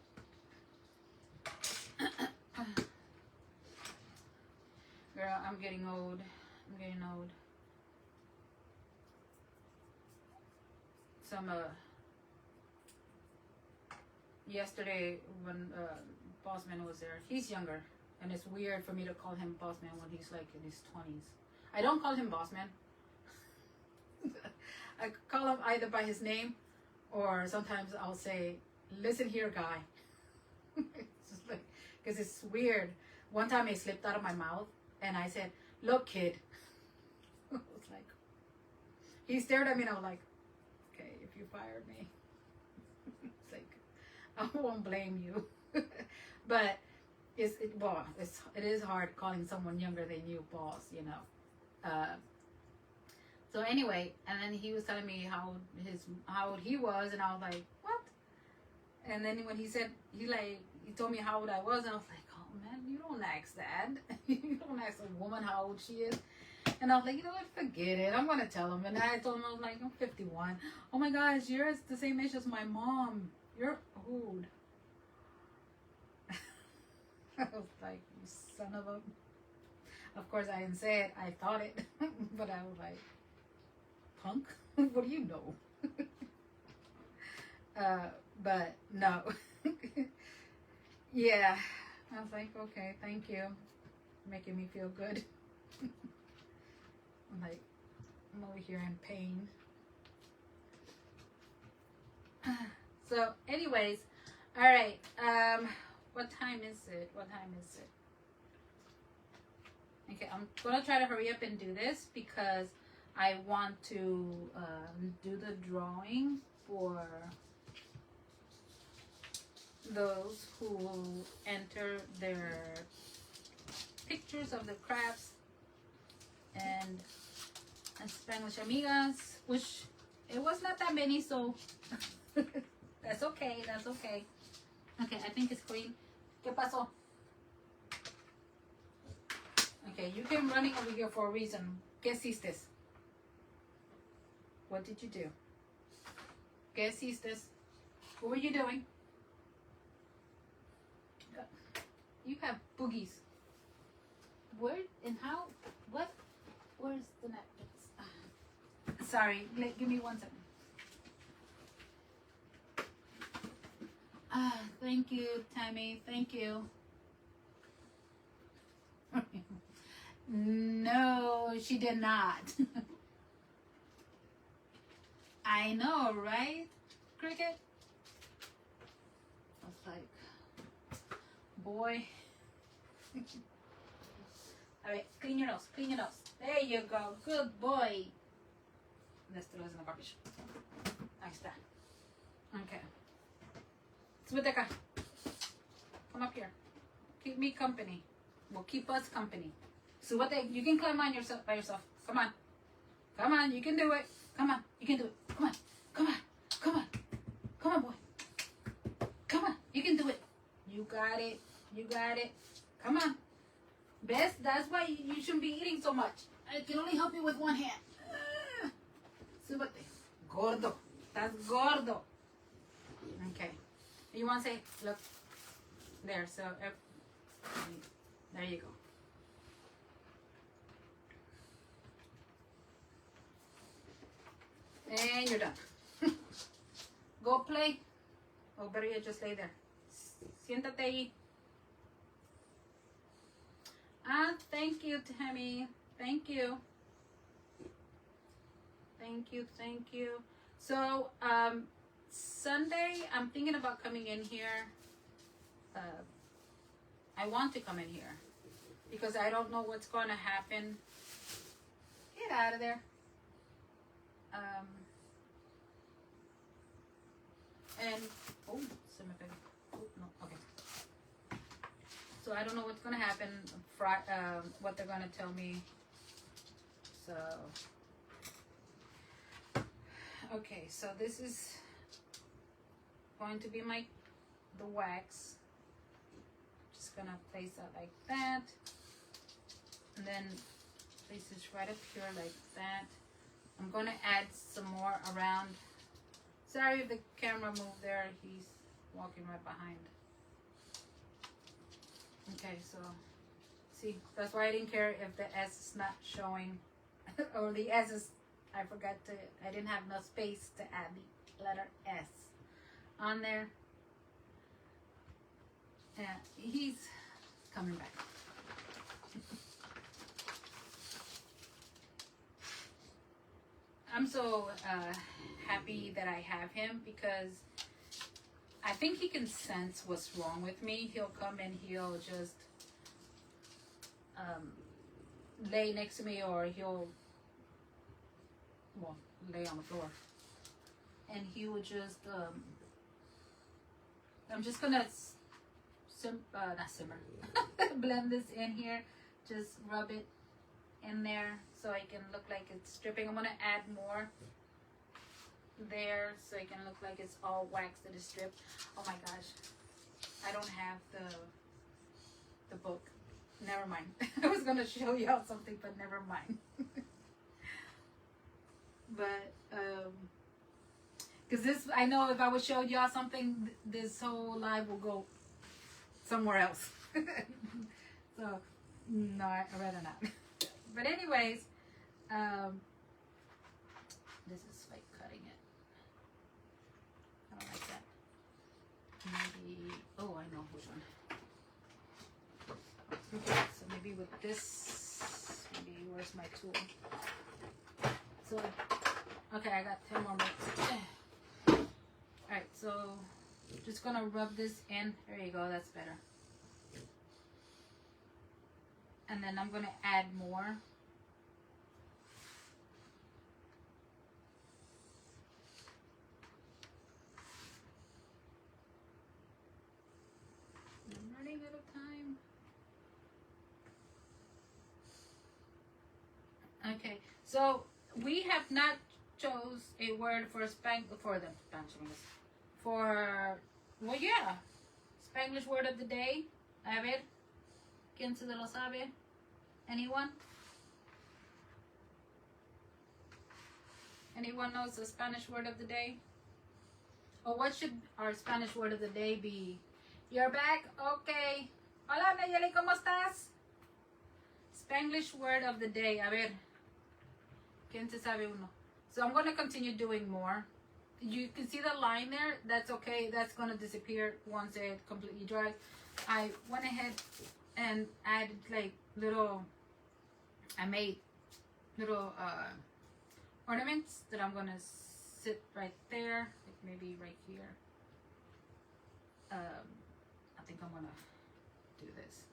Girl, I'm getting old. Some yesterday when Bossman was there, he's younger, and it's weird for me to call him Bossman when he's like in his 20s. I don't call him Bossman. I call him either by his name, or sometimes I'll say, listen here, guy. It's just like, because it's weird. One time it slipped out of my mouth, and I said, look, kid. I was like, he stared at me, and I was like, okay, if you fire me. It's like, I won't blame you. But it is hard calling someone younger than you boss, you know. So anyway, and then he was telling me how old he was, and I was like, what? And then when he told me how old I was, and I was like, oh man, you don't ask that. You don't ask a woman how old she is. And I was like, you know what, forget it. I'm gonna tell him. And I told him, I was like, I'm 51. Oh my gosh, you're the same age as my mom. You're old. I was like, you son of a... Of course, I didn't say it. I thought it. But I was like, punk? What do you know? But no. Yeah. I was like, okay, thank you. Making me feel good. I'm like, I'm over here in pain. So, anyways, all right. What time is it? What time is it? Okay, I'm gonna try to hurry up and do this because I want to do the drawing for those who will enter their pictures of the crafts and Spanish amigas, which it was not that many, so that's okay, that's okay. Okay, I think it's clean. ¿Qué pasó? Okay, you came running over here for a reason. ¿Qué hiciste? What did you do? ¿Qué hiciste? What were you doing? You have boogies. Where and how? What? Where's the napkins? Sorry, give me 1 second. Thank you, Tammy. Thank you. No, she did not. I know, right, Cricket? I was like, boy. All right, clean your nose, clean your nose. There you go, good boy. Let's throw this in the garbage. Ahí está. Okay. Súbete acá. Come up here. Keep me company. Well, keep us company. Súbete. You can climb on yourself by yourself. Come on. Come on, you can do it. Come on, you can do it. Come on. Come on. Come on. Come on, boy. Come on. You can do it. You got it. You got it. Come on. Best, that's why you shouldn't be eating so much. I can only help you with one hand. Súbete. Gordo. That's gordo. Okay. You want to say, look. There, so, there you go. And you're done. Go play. Oh, better yet, just lay there. Siéntate ahí. Thank you, Tammy. Thank you. Thank you, thank you. So, Sunday, I'm thinking about coming in here. I want to come in here because I don't know what's going to happen. Get out of there. And oh, no, okay. So I don't know what's gonna happen. What they're gonna tell me. So okay, so this is going to be the wax. Just gonna place that like that, and then place this right up here like that. I'm gonna add some more around. Sorry if the camera moved there. He's walking right behind. Okay, so see, that's why I didn't care if the S is not showing, or the S is, I didn't have enough space to add the letter S on there. Yeah, he's coming back. I'm so happy that I have him because I think he can sense what's wrong with me. He'll come and he'll just lay next to me, or he'll lay on the floor, and he will just I'm just gonna not simmer blend this in here, just rub it in there so it can look like it's dripping. I'm gonna add more there so it can look like it's all waxed and it's dripped. Oh my gosh, I don't have the book. Never mind. I was gonna show y'all something, but never mind. But because this, I know if I would show y'all something, this whole live will go somewhere else. So, no, I'd rather not. But anyways, this is like cutting it. I don't like that. Maybe, oh, I know which one. Okay, so maybe with this, maybe where's my tool? So, okay, I got 10 more minutes. Alright, so just gonna rub this in. There you go, that's better. And then I'm gonna add more. I'm running out of time. Okay, so we have not chose a word for for the Spanish, for, well, yeah, Spanglish word of the day. A ver, ¿quién se lo sabe? Anyone? Anyone knows the Spanish word of the day? Or what should our Spanish word of the day be? You're back? Okay. Hola, Nayeli, ¿cómo estás? Spanglish word of the day. A ver. ¿Quién se sabe uno? So I'm going to continue doing more. You can see the line there. That's okay. That's going to disappear once it completely dries. I went ahead and added like little, I made little ornaments that I'm going to sit right there. Like maybe right here. I think I'm going to do this.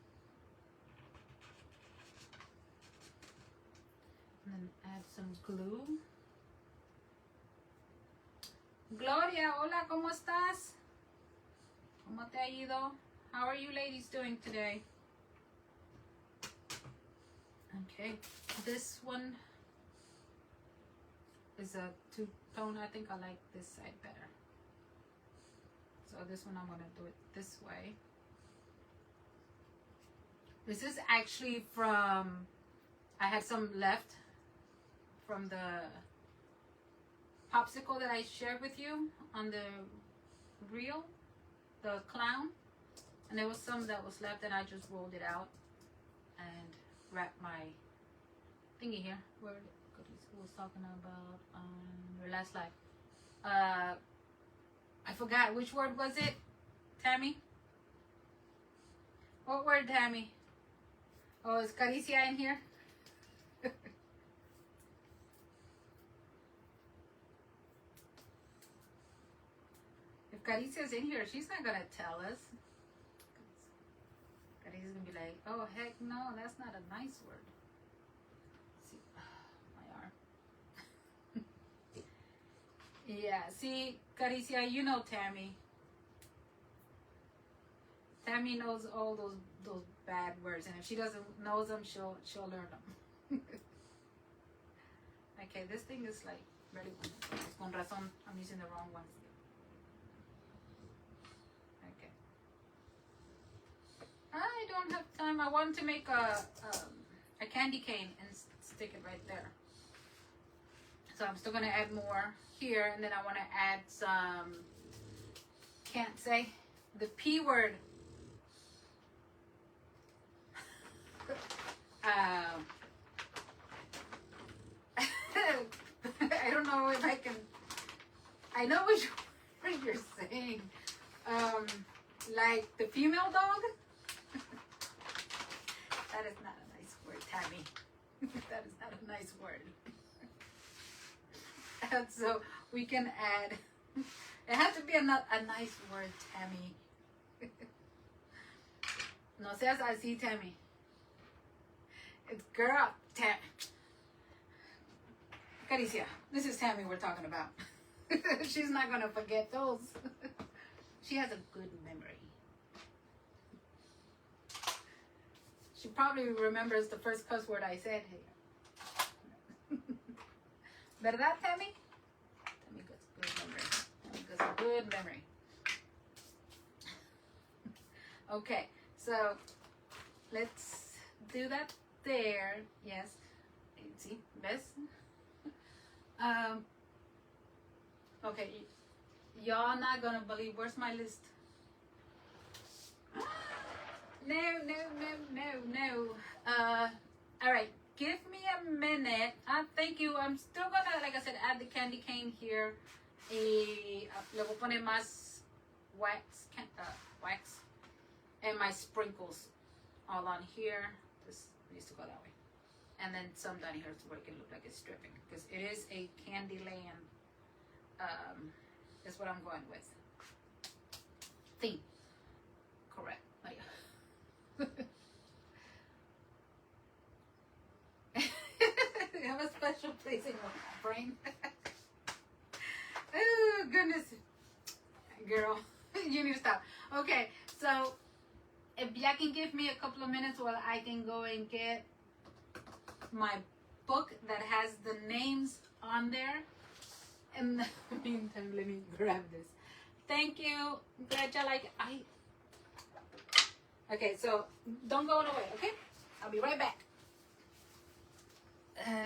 And then add some glue. Gloria, hola, ¿cómo estás? ¿Cómo te ha ido? How are you ladies doing today? Okay, this one is a two-tone. I think I like this side better. So this one I'm going to do it this way. This is actually from, I had some left from the popsicle that I shared with you on the reel, the clown, and there was some that was left and I just rolled it out and wrapped my thingy here. Where who was talking about your last life? I forgot, which word was it, Tammy? What word, Tammy? Oh, is Caricia in here? If Caricia's in here, she's not gonna tell us. Caricia's gonna be like, oh heck no, that's not a nice word. Let's see, my arm. Yeah, see, Caricia, you know Tammy. Tammy knows all those bad words, and if she doesn't know them, she'll learn them. Okay, this thing is like really. Con razón, I'm using the wrong ones. Okay. I don't have time. I want to make a candy cane and stick it right there. So I'm still gonna add more here, and then I want to add some. Can't say the P word. I don't know if I can. I know which word you're saying. Like the female dog. That is not a nice word, Tammy. That is not a nice word. And so we can add. It has to be a nice word, Tammy. No seas así, Tammy. It's girl, Caricia, this is Tammy we're talking about. She's not going to forget those. She has a good memory. She probably remembers the first cuss word I said. ¿Verdad, Tammy? Tammy got a good memory. Tammy got a good memory. Okay, so let's do that there. Yes. See, best. Okay, y'all not gonna believe. Where's my list? No. All right. Give me a minute. Thank you. I'm still gonna, like I said, add the candy cane here. Le voy a poner más wax, and my sprinkles all on here. This needs to go that way, and then some down here so it can look like it's dripping, because it is a candy land. Is what I'm going with. Theme. Correct. I have a special place in my brain. Oh, goodness. Girl, you need to stop. Okay, so if y'all can give me a couple of minutes while I can go and get my book that has the names on there. In the meantime, let me grab this. Thank you. Glad y'all like it. Okay, so don't go away, okay? I'll be right back.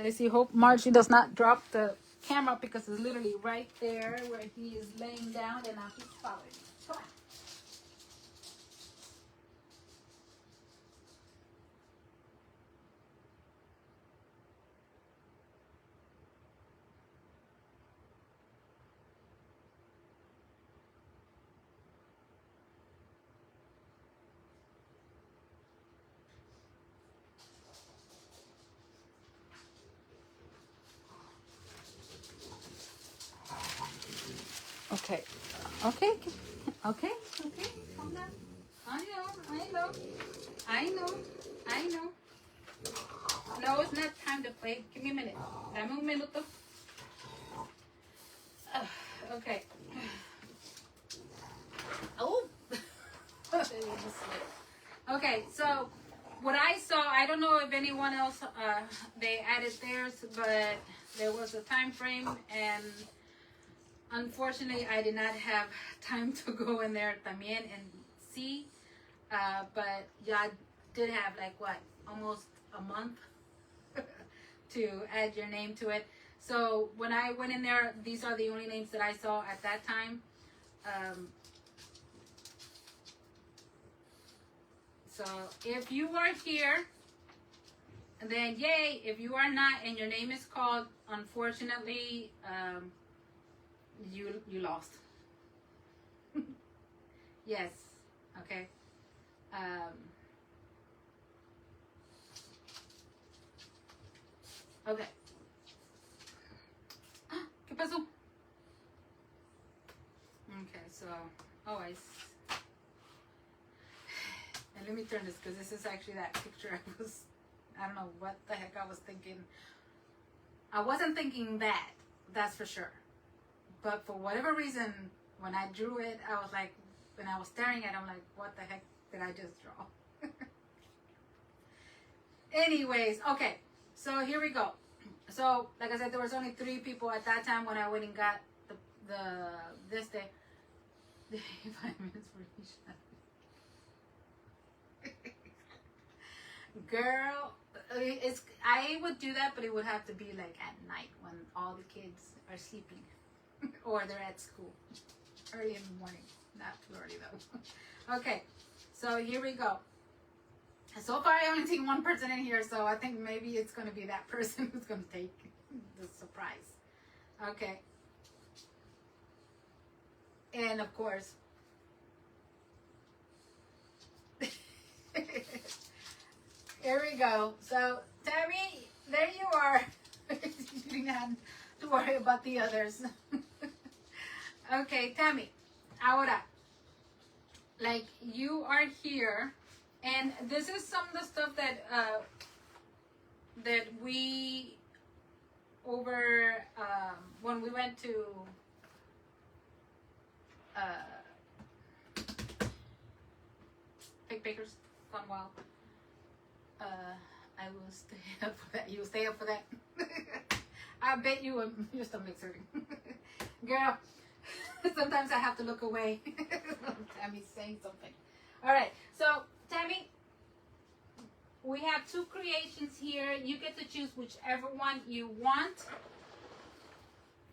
Let's see, hope Margie does not drop the camera, because it's literally right there where he is laying down, and now he's following me. Come on. Okay. Calm down. I know. No, it's not time to play. Give me a minute. Dame un minuto. Okay. Oh. Okay, so what I saw, I don't know if anyone else, they added theirs, but there was a time frame, and unfortunately, I did not have time to go in there también and see, but y'all did have like what, almost a month to add your name to it. So when I went in there, these are the only names that I saw at that time. So if you are here, then yay. If you are not and your name is called, unfortunately, you lost. Yes. Okay. Okay. ¿Qué pasó? Okay, so always. And let me turn this, because this is actually that picture I don't know what the heck I was thinking. I wasn't thinking that, that's for sure. But for whatever reason, when I drew it, I was like, when I was staring at it, I'm like, what the heck did I just draw? Anyways, okay, so here we go. So, like I said, there was only 3 people at that time when I went and got this day. 5 minutes for each. Girl, I would do that, but it would have to be like at night when all the kids are sleeping or they're at school early in the morning. Not too early though. Okay, so here we go. So far I only seen one person in here, so I think maybe it's going to be that person who's going to take the surprise. Okay. And of course, here we go. So, Tammy, there you are. You didn't have to worry about the others. Okay, Tammy, ahora, like, you are here, and this is some of the stuff that that we over when we went to Pig Bakers Fun Wild. I will stay up for that. You will stay up for that. I bet you your stomach's hurting. Girl, sometimes I have to look away. Tammy's saying something. All right, so Tammy, we have 2 creations here. You get to choose whichever one you want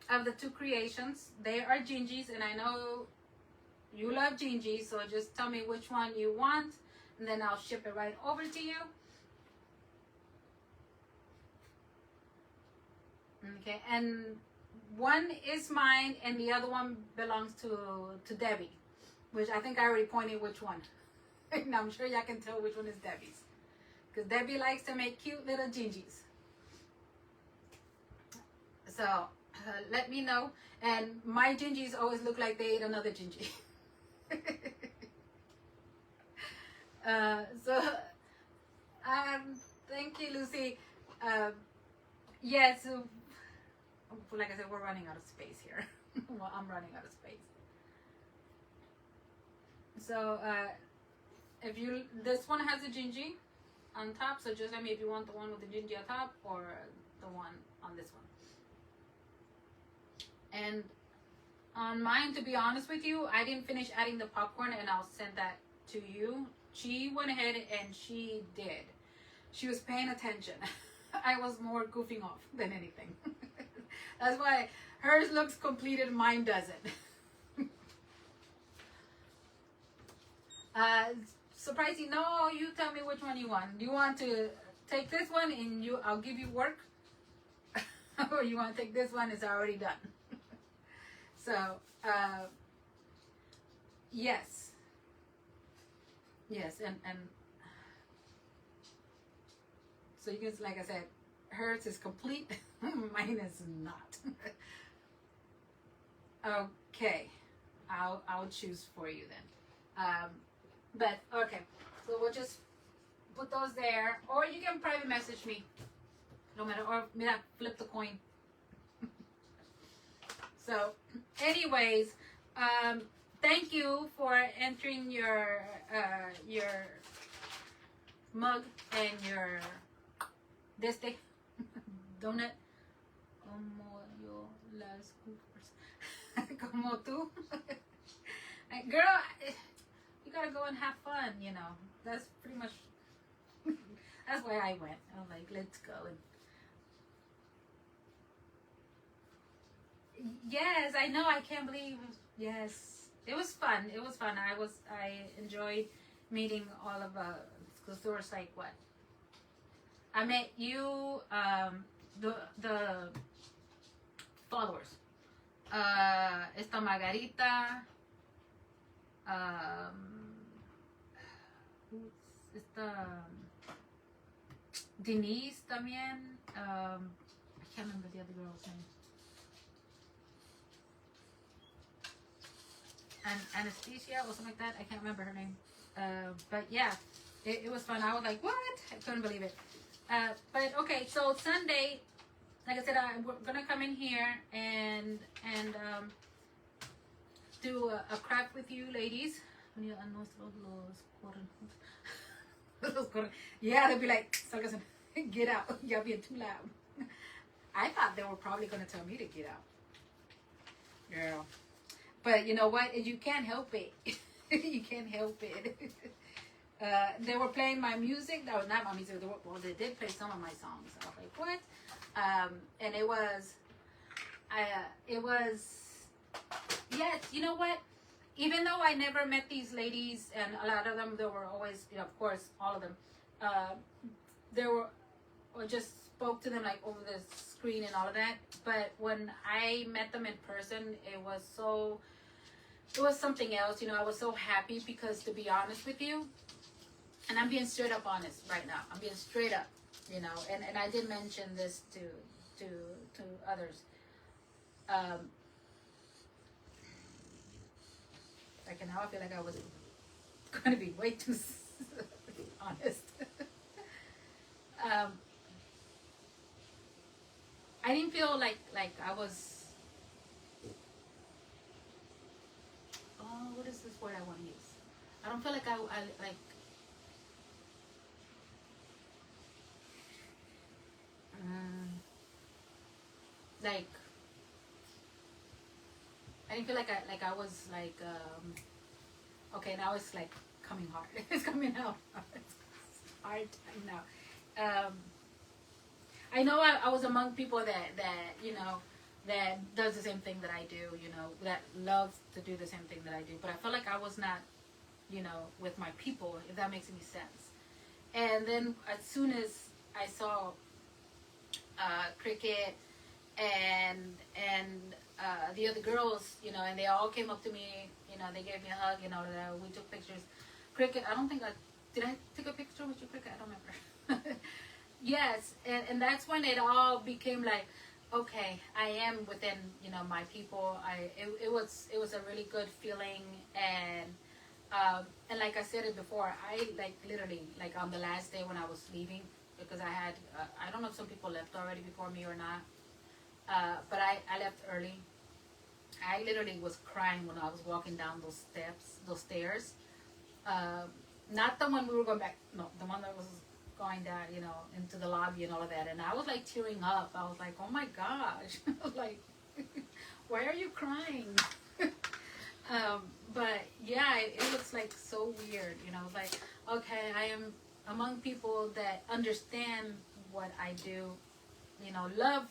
of the 2 creations. They are Gingies, and I know you love Gingies, so just tell me which one you want. and then I'll ship it right over to you. Okay, and one is mine, and the other one belongs to Debbie, which I think I already pointed which one. And I'm sure y'all can tell which one is Debbie's, because Debbie likes to make cute little gingies. So let me know. And my gingies always look like they ate another gingy. So thank you, Lucy. Yes, like I said, we're running out of space here. Well, I'm running out of space. So if you, this one has a gingy on top, so just let me if you want the one with the gingy on top or the one on this one. And on mine, to be honest with you, I didn't finish adding the popcorn, and I'll send that to you. She went ahead and she did. She was paying attention. I was more goofing off than anything. That's why hers looks completed, mine doesn't. Surprising, no, you tell me which one you want. Do you want to take this one and I'll give you work? Or you want to take this one, it's already done. So, yes. Yes, and so you can, like I said, hers is complete, mine is not. Okay, I'll choose for you then. But okay, so we'll just put those there, or you can private message me, no matter, or mira, flip the coin. So, anyways, thank you for entering your mug and your donut. Como yo las coopers. Como tú. Girl, you gotta go and have fun, you know. That's pretty much, that's why I went. I'm like, let's go. And yes, I know. I can't believe. Yes, it was fun. It was fun. I enjoyed meeting all of because there was like what? I met you, the followers. Esta Margarita. Esta Denise también. I can't remember the other girl's name. Anesthesia or something like that. I can't remember her name. But yeah, it was fun. I was like, what? I couldn't believe it. But okay, so Sunday, like I said, we're gonna come in here and do a craft with you ladies. Yeah, they'll be like, get out. Y'all being too loud. I thought they were probably gonna tell me to get out. Girl. But you know what? You can't help it. You can't help it. They were playing my music. No, not my music. They did play some of my songs. I was like, what? And it was, yes, you know what? Even though I never met these ladies, and a lot of them, they were always, you know, of course, all of them, they were, or just spoke to them like over the screen and all of that. But when I met them in person, it was something else. You know, I was so happy because, to be honest with you, and I'm being straight up honest right now. I'm being straight up, you know, and I did mention this to others. Like now I feel like I was going to be way too honest. I didn't feel like I was. Oh, what is this word I want to use? I don't feel like I like. Like I didn't feel like I was like okay, now it's like coming hard. It's coming out. It's hard now. I know I was among people that you know that does the same thing that I do, you know, that loves to do the same thing that I do, but I felt like I was not with my people, if that makes any sense. And then as soon as I saw Cricket and the other girls, and they all came up to me, they gave me a hug, we took pictures. Cricket, I don't think did I take a picture with you, Cricket? I don't remember. Yes, and that's when it all became like, okay, I am within, my people. It was a really good feeling, and like I said it before, I like literally like on the last day when I was leaving, because I had I don't know if some people left already before me or not, but I left early. I literally was crying when I was walking down those stairs. Not the one we were going back, no, the one that was going down, into the lobby and all of that. And I was like tearing up. I was like, oh my gosh, like, why are you crying? But yeah, it was like so weird. I was like, okay, I am among people that understand what I do, love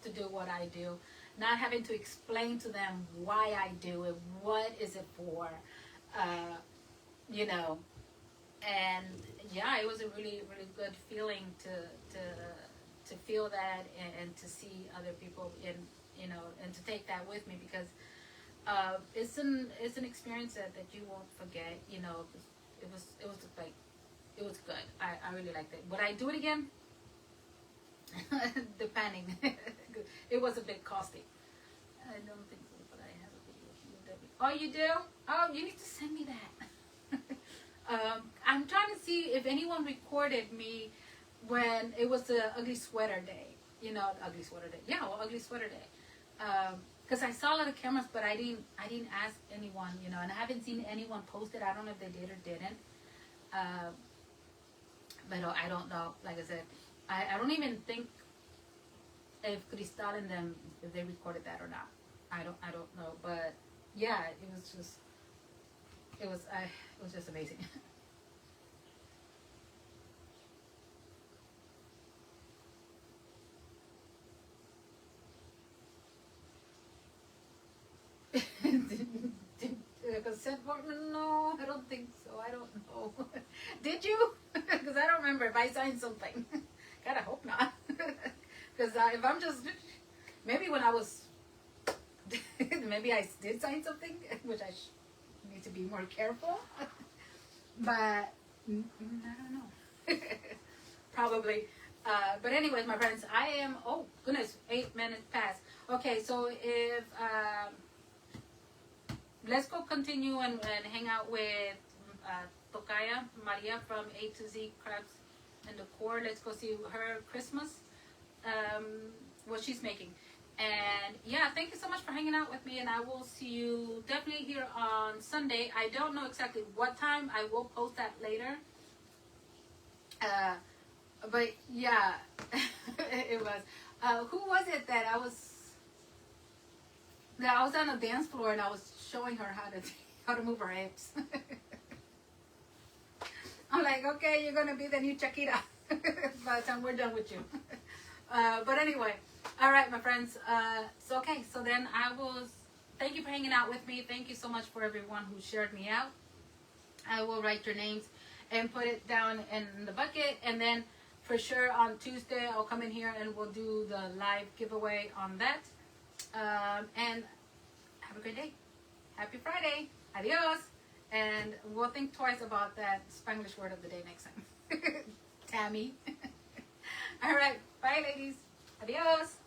to do what I do, not having to explain to them why I do it, what is it for, and yeah, it was a really, really good feeling to feel that, and to see other people and to take that with me, because it's an experience that you won't forget. It was like, it was good. I really liked it. Would I do it again? Depending. It was a bit costly. I don't think so, but I have a video of you, Debbie. Oh, you do? Oh, you need to send me that. I'm trying to see if anyone recorded me when it was the ugly sweater day. The ugly sweater day. Yeah, well, ugly sweater day. Because I saw a lot of cameras, but I didn't ask anyone, and I haven't seen anyone post it. I don't know if they did or didn't. But I don't know. Like I said, I don't even think if Cristal and them, if they recorded that or not. I don't know. But yeah, it was just amazing. Consent form? No, I don't think so. I don't know. Did you? Because I don't remember if I signed something. God, I hope not. Because if I'm just, maybe when I was, maybe I did sign something, which I need to be more careful. But I don't know. Probably. But anyways, my friends, I am, oh goodness, 8 minutes past. Okay, so if, let's go continue and hang out with Tokaya Maria from A to Z Crabs and Decor. Let's go see her Christmas, what she's making. And yeah, thank you so much for hanging out with me, and I will see you definitely here on Sunday. I don't know exactly what time. I will post that later. But yeah, it was. Who was it that I was on a dance floor and I was showing her how to move her hips? I'm like, okay, you're gonna be the new Shakira by the time we're done with you. But anyway, all right, my friends. So then I will thank you for hanging out with me. Thank you so much for everyone who shared me out. I will write your names and put it down in the bucket, and then for sure on Tuesday I'll come in here and we'll do the live giveaway on that. And have a great day. Happy Friday. Adios. And we'll think twice about that Spanglish word of the day next time. Tammy. All right. Bye, ladies. Adios.